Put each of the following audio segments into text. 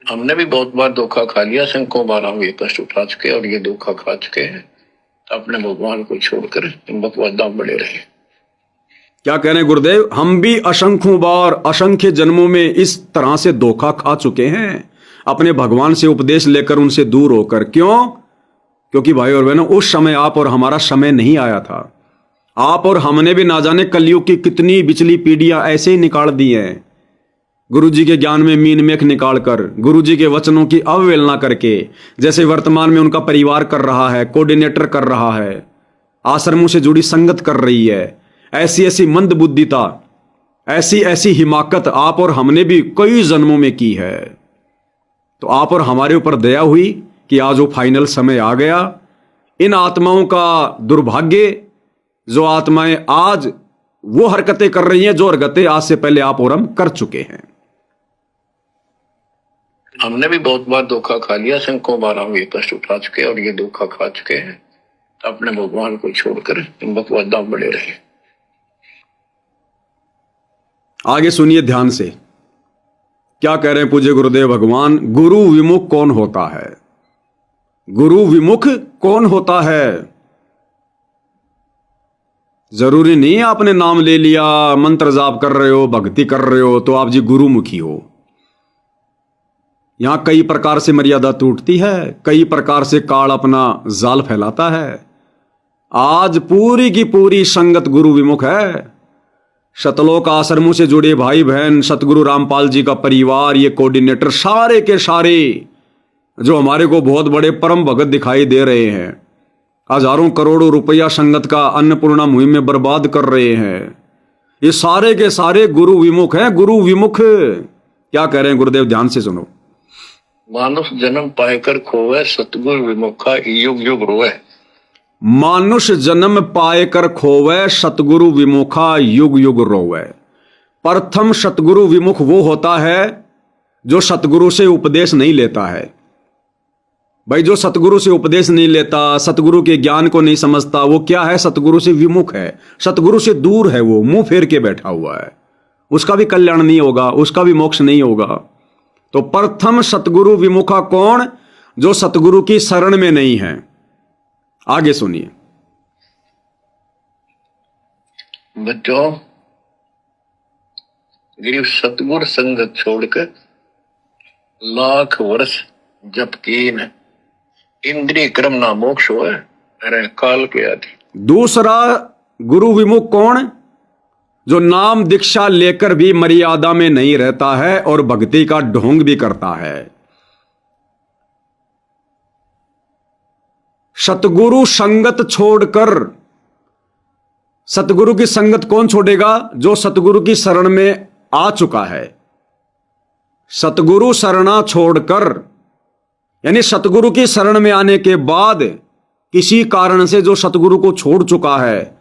हमने भी बहुत बार धोखा खा लिया, शंकों बार हम ये कष्ट उठा चुके और ये धोखा खा चुके हैं। तो अपने भगवान को छोड़कर इन बकवादां बड़े रहे। क्या कह रहे हैं गुरुदेव? हम भी असंख्यों बार असंख्य जन्मों में इस तरह से धोखा खा चुके हैं, अपने भगवान से उपदेश लेकर उनसे दूर होकर। क्यों? क्योंकि भाई और बहनों, उस समय आप और हमारा समय नहीं आया था। आप और हमने भी ना जाने कलयुग की कितनी बिचली पीढ़ियां ऐसे ही निकाल दी हैं, गुरुजी के ज्ञान में मीन मेख निकालकर, गुरुजी के वचनों की अवहेलना करके। जैसे वर्तमान में उनका परिवार कर रहा है, कोऑर्डिनेटर कर रहा है, आश्रमों से जुड़ी संगत कर रही है। ऐसी ऐसी मंदबुद्धिता, ऐसी ऐसी हिमाकत आप और हमने भी कई जन्मों में की है। तो आप और हमारे ऊपर दया हुई कि आज वो फाइनल समय आ गया। इन आत्माओं का दुर्भाग्य, जो आत्माएं आज वो हरकतें कर रही हैं जो हरकतें आज से पहले आप और हम कर चुके हैं। हमने भी बहुत बार धोखा खा लिया, शंकों बार हम ये कष्ट उठा चुके और ये धोखा खा चुके हैं। तो अपने भगवान को छोड़कर इन बकवादां बड़े रहे। आगे सुनिए ध्यान से, क्या कह रहे हैं पूज्य गुरुदेव भगवान। गुरु विमुख कौन होता है? गुरु विमुख कौन होता है? जरूरी नहीं आपने नाम ले लिया, मंत्र जाप कर रहे हो, भक्ति कर रहे हो तो आप जी गुरुमुखी हो। यहां कई प्रकार से मर्यादा टूटती है, कई प्रकार से काल अपना जाल फैलाता है। आज पूरी की पूरी संगत गुरु विमुख है। शतलोक आश्रमों से जुड़े भाई बहन, सतगुरु रामपाल जी का परिवार, ये कोऑर्डिनेटर, सारे के सारे जो हमारे को बहुत बड़े परम भगत दिखाई दे रहे हैं, हजारों करोड़ों रुपया संगत का अन्नपूर्णा मुहिम में बर्बाद कर रहे हैं, ये सारे के सारे गुरु विमुख हैं। गुरु विमुख क्या कह रहे हैं गुरुदेव? ध्यान से सुनो। मानुष जन्म पाएकर खोवे, सतगुरु विमुखा युग युग रोवे। मानुष जन्म पाए कर खोवे, सतगुरु विमुखा युग युग रोवे। प्रथम सतगुरु विमुख वो होता है जो सतगुरु से उपदेश नहीं लेता है। भाई जो सतगुरु से उपदेश नहीं लेता, सतगुरु के ज्ञान को नहीं समझता, वो क्या है? सतगुरु से विमुख है, सतगुरु से दूर है, वो मुंह फेर के बैठा हुआ है। उसका भी कल्याण नहीं होगा, उसका भी मोक्ष नहीं होगा। तो प्रथम सतगुरु विमुखा कौन? जो सतगुरु की शरण में नहीं है। आगे सुनिए। बच्चों, गिरिव सतगुरु संगत छोड़कर लाख वर्ष जप कीन, इंद्रिय क्रम ना मोक्ष हो, अरे काल के आदि। दूसरा गुरु विमुख कौन? जो नाम दीक्षा लेकर भी मर्यादा में नहीं रहता है और भक्ति का ढोंग भी करता है। सतगुरु संगत छोड़कर, सतगुरु की संगत कौन छोड़ेगा? जो सतगुरु की शरण में आ चुका है। सतगुरु शरणा छोड़कर, यानी सतगुरु की शरण में आने के बाद किसी कारण से जो सतगुरु को छोड़ चुका है,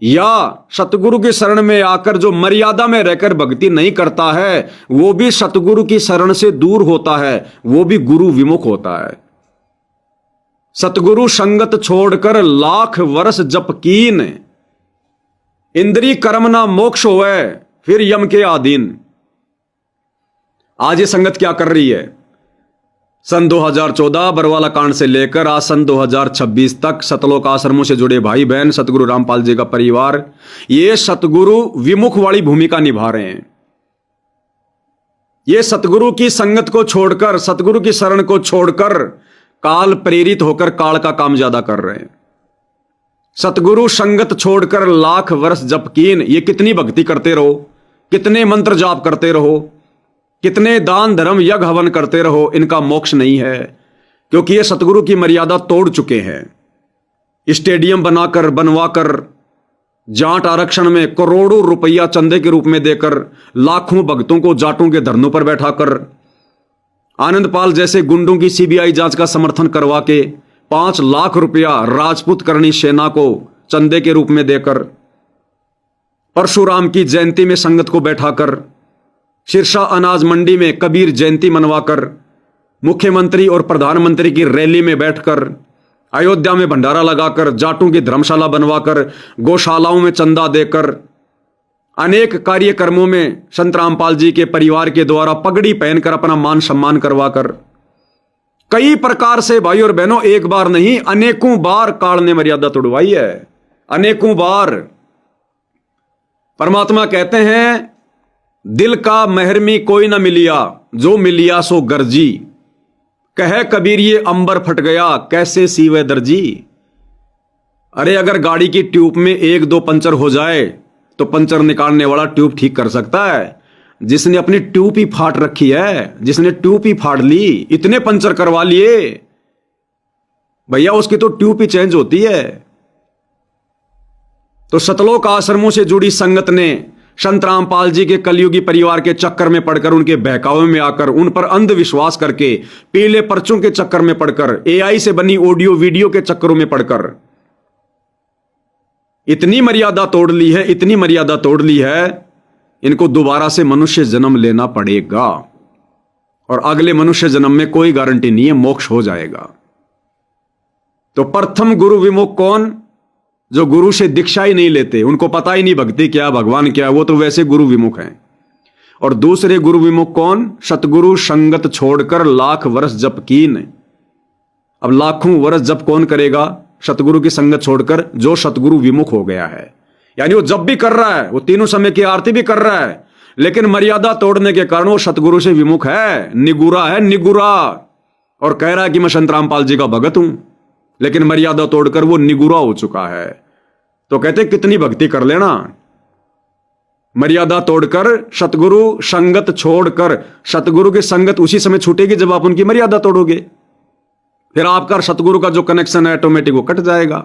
या सतगुरु की शरण में आकर जो मर्यादा में रहकर भक्ति नहीं करता है, वो भी सतगुरु की शरण से दूर होता है, वो भी गुरु विमुख होता है। सतगुरु संगत छोड़कर लाख वर्ष जप कीन, इंद्रिय कर्म ना मोक्ष होवे, फिर यम के अधीन। आज ये संगत क्या कर रही है? सन 2014 बरवाला कांड से लेकर आज सन 2026 तक सतलोक आश्रमों से जुड़े भाई बहन, सतगुरु रामपाल जी का परिवार, ये सतगुरु विमुख वाली भूमिका निभा रहे हैं। ये सतगुरु की संगत को छोड़कर, सतगुरु की शरण को छोड़कर काल प्रेरित होकर काल का काम ज्यादा कर रहे हैं। सतगुरु संगत छोड़कर लाख वर्ष जप कीन, ये कितनी भक्ति करते रहो, कितने मंत्र जाप करते रहो, कितने दान धर्म यज्ञ हवन करते रहो, इनका मोक्ष नहीं है। क्योंकि ये सतगुरु की मर्यादा तोड़ चुके हैं। स्टेडियम बनाकर, बनवाकर, जाट आरक्षण में करोड़ों रुपया चंदे के रूप में देकर, लाखों भक्तों को जाटों के धरनों पर बैठाकर, आनंदपाल जैसे गुंडों की सीबीआई जांच का समर्थन करवा के 5 लाख रुपया राजपूत करनी सेना को चंदे के रूप में देकर, परशुराम की जयंती में संगत को बैठाकर, सिरसा अनाज मंडी में कबीर जयंती मनवाकर, मुख्यमंत्री और प्रधानमंत्री की रैली में बैठकर, अयोध्या में भंडारा लगाकर, जाटों की धर्मशाला बनवाकर, गौशालाओं में चंदा देकर, अनेक कार्यक्रमों में संत रामपाल जी के परिवार के द्वारा पगड़ी पहनकर अपना मान सम्मान करवाकर कई प्रकार से भाई और बहनों, एक बार नहीं अनेकों बार काल ने मर्यादा तोड़वाई है, अनेकों बार। परमात्मा कहते हैं, दिल का महरमी कोई ना मिलिया, जो मिलिया सो गर्जी। कहे कबीर ये अंबर फट गया, कैसे सीवे दर्जी। अरे अगर गाड़ी की ट्यूब में एक दो पंचर हो जाए तो पंचर निकालने वाला ट्यूब ठीक कर सकता है। जिसने अपनी ट्यूब ही फाड़ रखी है, जिसने ट्यूब ही फाड़ ली, इतने पंचर करवा लिए भैया, उसकी तो ट्यूब ही चेंज होती है। तो सतलोक आश्रमों से जुड़ी संगत ने संत रामपाल जी के कलयुगी परिवार के चक्कर में पड़कर, उनके बहकावे में आकर, उन पर अंधविश्वास करके, पीले पर्चों के चक्कर में पड़कर, एआई से बनी ऑडियो वीडियो के चक्करों में पड़कर इतनी मर्यादा तोड़ ली है, इतनी मर्यादा तोड़ ली है, इनको दोबारा से मनुष्य जन्म लेना पड़ेगा। और अगले मनुष्य जन्म में कोई गारंटी नहीं है मोक्ष हो जाएगा। तो प्रथम गुरु विमुख कौन? जो गुरु से दीक्षा ही नहीं लेते, उनको पता ही नहीं भक्ति क्या, भगवान क्या, वो तो वैसे गुरु विमुख हैं। और दूसरे गुरु विमुख कौन? सतगुरु संगत छोड़कर लाख वर्ष जप कीन। अब लाखों वर्ष जप कौन करेगा? सतगुरु की संगत छोड़कर जो सतगुरु विमुख हो गया है। यानी वो जब भी कर रहा है, वो तीनों समय की आरती भी कर रहा है, लेकिन मर्यादा तोड़ने के कारण वो सतगुरु से विमुख है, निगुरा है, निगुरा। और कह रहा है कि मैं संत रामपाल जी का भगत हूं, लेकिन मर्यादा तोड़कर वो निगुरा हो चुका है। तो कहते कितनी भक्ति कर लेना, मर्यादा तोड़कर, सतगुरु संगत छोड़कर। सतगुरु की संगत उसी समय छूटेगी जब आप उनकी मर्यादा तोड़ोगे, फिर आपका सतगुरु का जो कनेक्शन है ऑटोमेटिक वो कट जाएगा।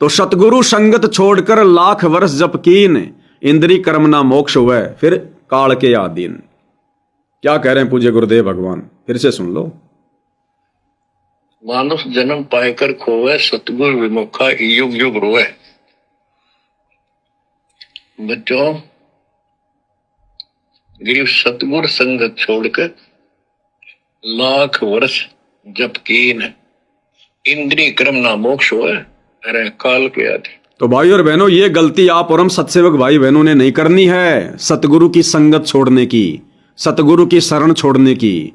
तो सतगुरु संगत छोड़कर लाख वर्ष जप कीन, इंद्री कर्म ना मोक्ष हुए, फिर काल के आदीन। क्या कह रहे हैं पूज्य गुरुदेव भगवान, फिर से सुन लो। मानुष जन्म पाएकर खोवे, सतगुरु विमुखा युग युग रोए। बच्चों, गिरी सतगुरु संगत छोड़कर लाख वर्ष जप कीन, इंद्री क्रम ना मोक्ष होए, अरे काल के आदि। तो भाई और बहनों, ये गलती आप और हम सत्सेवक भाई बहनों ने नहीं करनी है। सतगुरु की संगत छोड़ने की, सतगुरु की शरण छोड़ने की।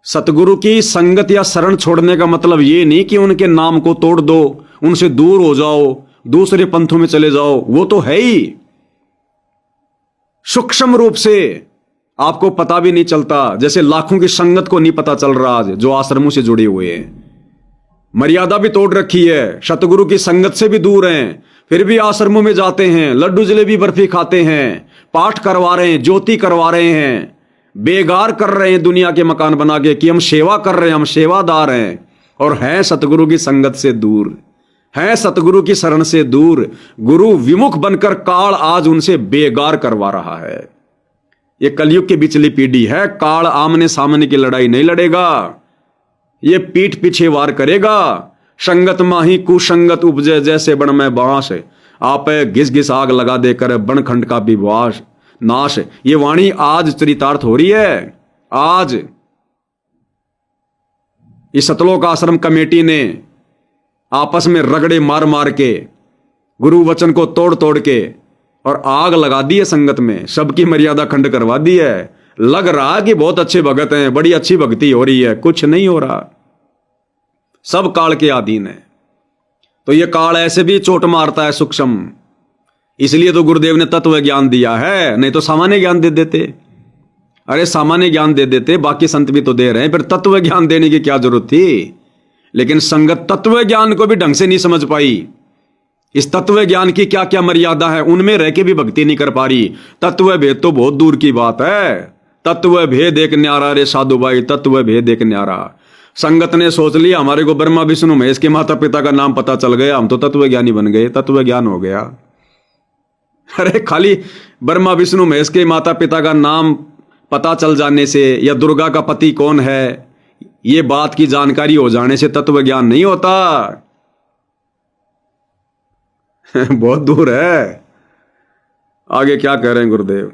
सतगुरु की संगत या शरण छोड़ने का मतलब ये नहीं कि उनके नाम को तोड़ दो, उनसे दूर हो जाओ, दूसरे पंथों में चले जाओ। वो तो है ही, सूक्ष्म रूप से आपको पता भी नहीं चलता, जैसे लाखों की संगत को नहीं पता चल रहा आज जो आश्रमों से जुड़े हुए हैं। मर्यादा भी तोड़ रखी है, सतगुरु की संगत से भी दूर हैं, फिर भी आश्रमों में जाते हैं, लड्डू जलेबी बर्फी खाते हैं, पाठ करवा रहे हैं, ज्योति करवा रहे हैं, बेगार कर रहे हैं दुनिया के मकान बना के कि हम सेवा कर रहे हैं, हम सेवादार हैं, और हैं सतगुरु की संगत से दूर, हैं सतगुरु की शरण से दूर। गुरु विमुख बनकर काल आज उनसे बेगार करवा रहा है। ये कलयुग की बिचली पीढ़ी है। काल आमने सामने की लड़ाई नहीं लड़ेगा, ये पीठ पीछे वार करेगा। संगत माही कुसंगत उपजे, जैसे बण में बांस, आप घिस घिस आग लगा देकर बनखंड का विवास नाश। ये वाणी आज चरितार्थ हो रही है। आज इस सतलोक आश्रम कमेटी ने आपस में रगड़े मार मार के, गुरु वचन को तोड़ तोड़ के, और आग लगा दी है संगत में, सबकी मर्यादा खंड करवा दी है। लग रहा कि बहुत अच्छे भगत हैं, बड़ी अच्छी भक्ति हो रही है, कुछ नहीं हो रहा, सब काल के अधीन है। तो ये काल ऐसे भी चोट मारता है सूक्ष्म, इसलिए तो गुरुदेव ने तत्व ज्ञान दिया है, नहीं तो सामान्य ज्ञान दे देते। अरे सामान्य ज्ञान दे देते, बाकी संत भी तो दे रहे हैं, फिर तत्व ज्ञान देने की क्या जरूरत थी। लेकिन संगत तत्व ज्ञान को भी ढंग से नहीं समझ पाई। इस तत्व ज्ञान की क्या क्या मर्यादा है, उनमें रह के भी भक्ति नहीं कर पा रही। तत्व भेद तो बहुत दूर की बात है। तत्व भेद एक न्यारा रे साधु भाई, तत्व भेद एक न्यारा। संगत ने सोच लिया हमारे को ब्रह्मा विष्णु महेश के माता पिता का नाम पता चल गया, हम तो तत्व ज्ञानी बन गए, तत्व ज्ञान हो गया। अरे खाली ब्रह्मा विष्णु महेश के माता पिता का नाम पता चल जाने से, या दुर्गा का पति कौन है, ये बात की जानकारी हो जाने से तत्व ज्ञान नहीं होता। बहुत दूर है। आगे क्या कह रहे हैं गुरुदेव।